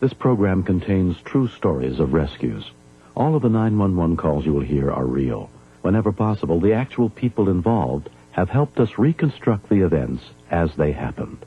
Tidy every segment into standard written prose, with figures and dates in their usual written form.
This program contains true stories of rescues. All of the 911 calls you will hear are real. Whenever possible, the actual people involved have helped us reconstruct the events as they happened.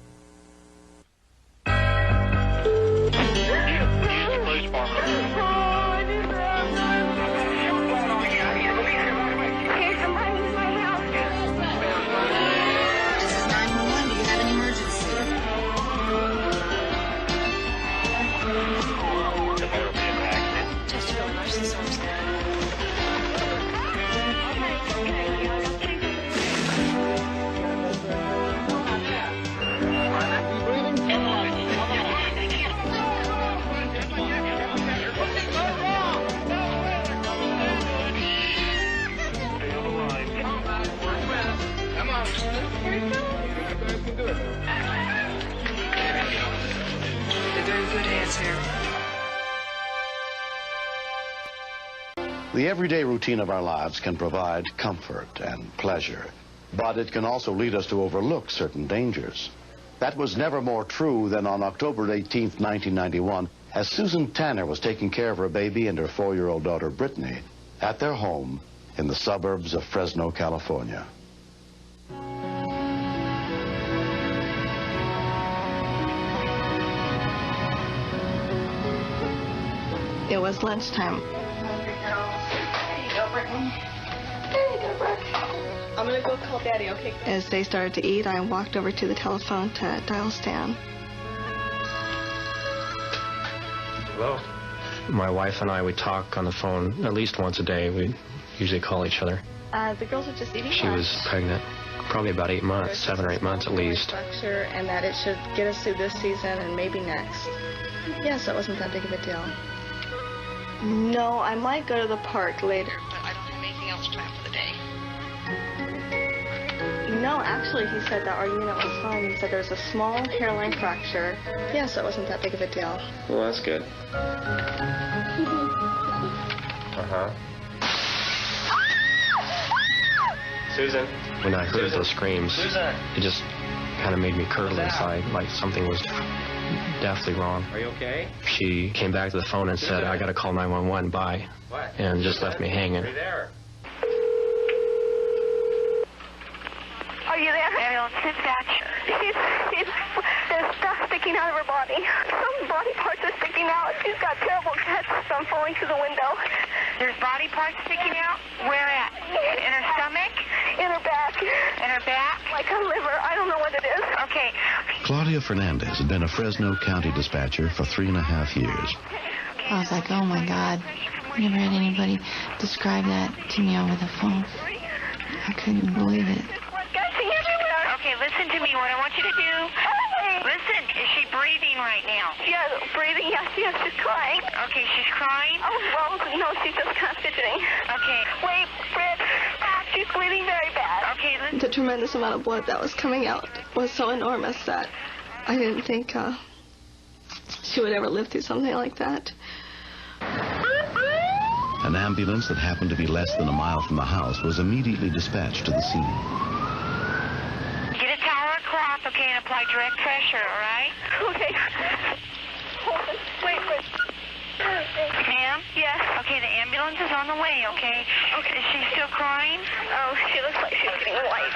The everyday routine of our lives can provide comfort and pleasure, but it can also lead us to overlook certain dangers. That was never more true than on October 18th, 1991, as Susan Tanner was taking care of her baby and her 4-year-old daughter, Brittany, at their home in the suburbs of Fresno, California. It was lunchtime. I'm gonna go call Daddy, okay? As they started to eat, I walked over to the telephone to dial Stan. Hello? My wife and I, we talk on the phone at least once a day. We usually call each other. The girls are just eating She lunch. was pregnant, probably about 8 months, 7 or 8 months at least. Structure, and that it should get us through this season and maybe next. Yeah, so it wasn't that big of a deal. No, I might go to the park later, but I don't have anything else planned for the day. No, actually, he said that our unit was fine. He said there's a small hairline fracture. Yeah, so it wasn't that big of a deal. Well, that's good. Susan? When I heard those screams, it just kind of made me curdle inside, like something was definitely wrong. Are you okay? She came back to the phone and said, I gotta call 911, bye. What? And just left me hanging. Are you there? Are you there? Ambulance dispatch. There's stuff sticking out of her body. Some body parts are sticking out. She's got terrible cuts from falling through the window. There's body parts sticking out? Where at? In her stomach? In her back. In her back? Like her liver. I don't know what it is. Okay. Claudia Fernandez had been a Fresno County dispatcher for 3.5 years. I was like, oh my God, never had anybody describe that to me over the phone. I couldn't believe it. Gushing everywhere. Okay, listen to me. What I want you to do, listen, is she breathing right now? Yeah, breathing. Yes, she's crying. Okay, she's crying? Oh, well, no, she's just kind of fidgeting. Okay. Wait, Britt. She's bleeding very bad. Okay, listen. The tremendous amount of blood that was coming out was so enormous that I didn't think she would ever live through something like that. An ambulance that happened to be less than a mile from the house was immediately dispatched to the scene. Get a towel or cloth, okay, and apply direct pressure, all right? Okay. Hold on. Wait. Ma'am? Yes. Okay, the ambulance is on the way, okay? Okay. Is she still crying? Oh, she looks like she's getting white.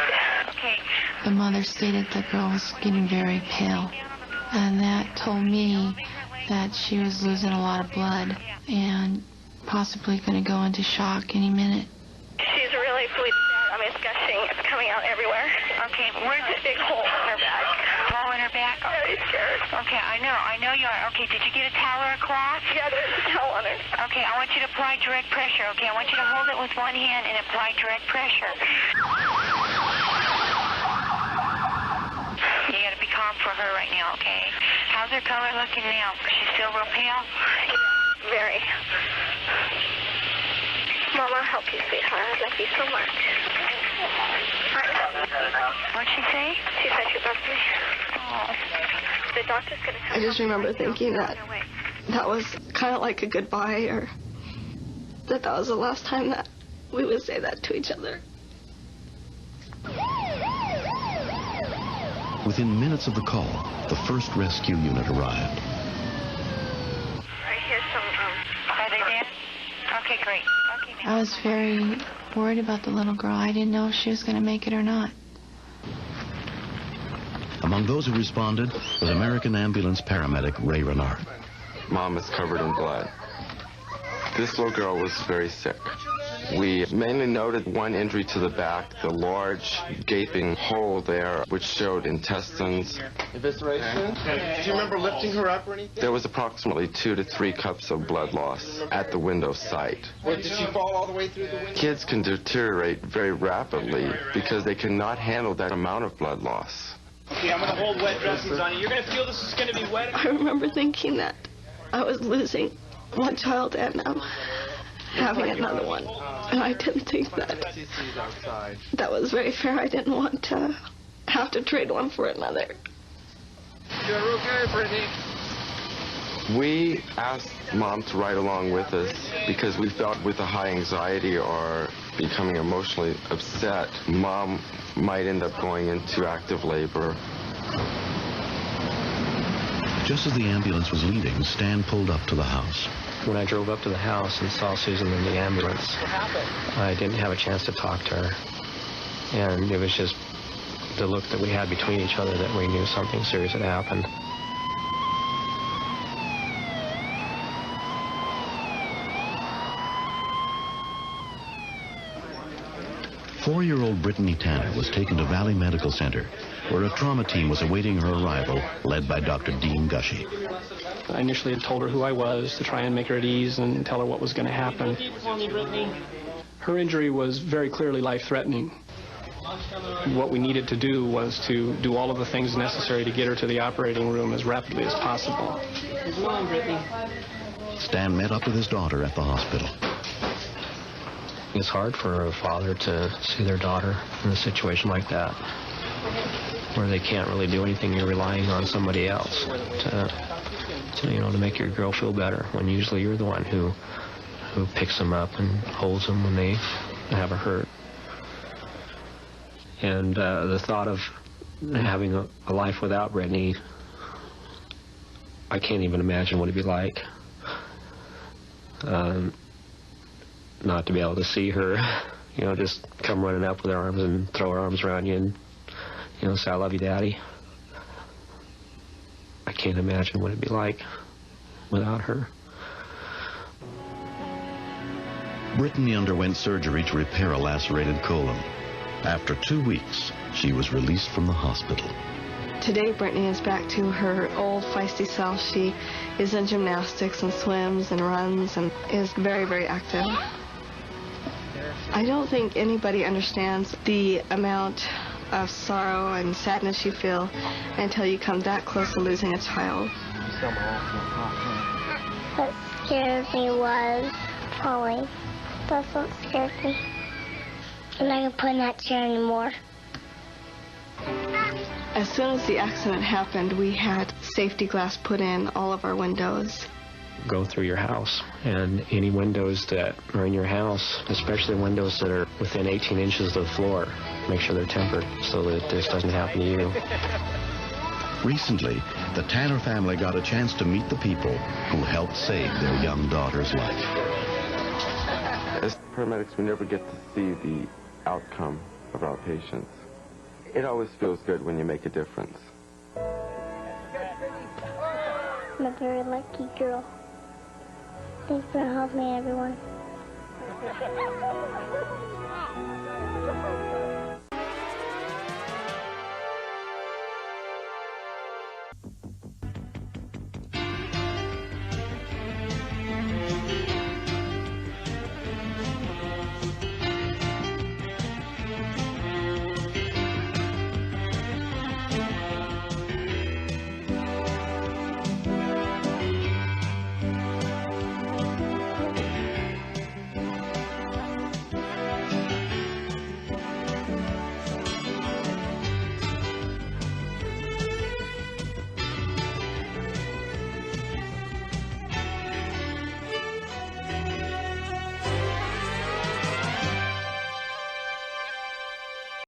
Okay. The mother stated the girl was getting very pale, and that told me that she was losing a lot of blood and possibly going to go into shock any minute. She's really bleeding. I mean, it's gushing. It's coming out everywhere. Okay, where's a big hole in her back? Hole in her back? Very scared. Okay, I know you are. Okay, did you get a towel or a cloth? Yeah, there's a towel on her. Okay, I want you to apply direct pressure, okay? I want you to hold it with one hand and apply direct pressure. You gotta be calm for her right now, okay? How's her color looking now? She's still real pale? Very. Mama, help you, sweetheart. I love you so much. What'd she say? She said she loves me. Oh. The doctor's gonna come. I just remember thinking that was kind of like a goodbye, or that was the last time that we would say that to each other. Within minutes of the call, the first rescue unit arrived. here's some, Are they there? Okay, great. Okay, I was very worried about the little girl. I didn't know if she was going to make it or not. Among those who responded was American ambulance paramedic Ray Renard. Mom is covered in blood. This little girl was very sick. We mainly noted one injury to the back, the large gaping hole there, which showed intestines. Evisceration? Do you remember lifting her up or anything? There was approximately 2 to 3 cups of blood loss at the window site. Well, did she fall all the way through the window? Kids can deteriorate very rapidly because they cannot handle that amount of blood loss. Okay, I'm going to hold wet dressings on you. You're going to feel this is going to be wet. I remember thinking that I was losing one child and having another one. And I didn't think that was very fair. I didn't want to have to trade one for another. You're okay, Brittany. We asked Mom to ride along with us because we felt with a high anxiety or becoming emotionally upset, Mom might end up going into active labor. Just as the ambulance was leaving, Stan pulled up to the house. When I drove up to the house and saw Susan in the ambulance, I didn't have a chance to talk to her. And it was just the look that we had between each other that we knew something serious had happened. Four-year-old Brittany Tanner was taken to Valley Medical Center, where a trauma team was awaiting her arrival, led by Dr. Dean Gushy. I initially had told her who I was to try and make her at ease and tell her what was going to happen. Her injury was very clearly life-threatening. What we needed to do was to do all of the things necessary to get her to the operating room as rapidly as possible. Stan met up with his daughter at the hospital. It's hard for a father to see their daughter in a situation like that, where they can't really do anything. You're relying on somebody else to make your girl feel better, when usually you're the one who picks them up and holds them when they have a hurt. And the thought of having a life without Brittany, I can't even imagine what it'd be like. Not to be able to see her, just come running up with her arms and throw her arms around you and, say, I love you, Daddy. I can't imagine what it'd be like without her. Brittany underwent surgery to repair a lacerated colon. After 2 weeks, she was released from the hospital. Today, Brittany is back to her old feisty self. She is in gymnastics and swims and runs and is very, very active. I don't think anybody understands the amount of sorrow and sadness you feel until you come that close to losing a child. What scared me was falling. That's what scared me. I'm not going to put in that chair anymore. As soon as the accident happened, we had safety glass put in all of our windows. Go through your house, and any windows that are in your house, especially windows that are within 18 inches of the floor, make sure they're tempered so that this doesn't happen to you. Recently, the Tanner family got a chance to meet the people who helped save their young daughter's life. As paramedics, we never get to see the outcome of our patients. It always feels good when you make a difference. I'm a very lucky girl. Thanks for helping me, everyone.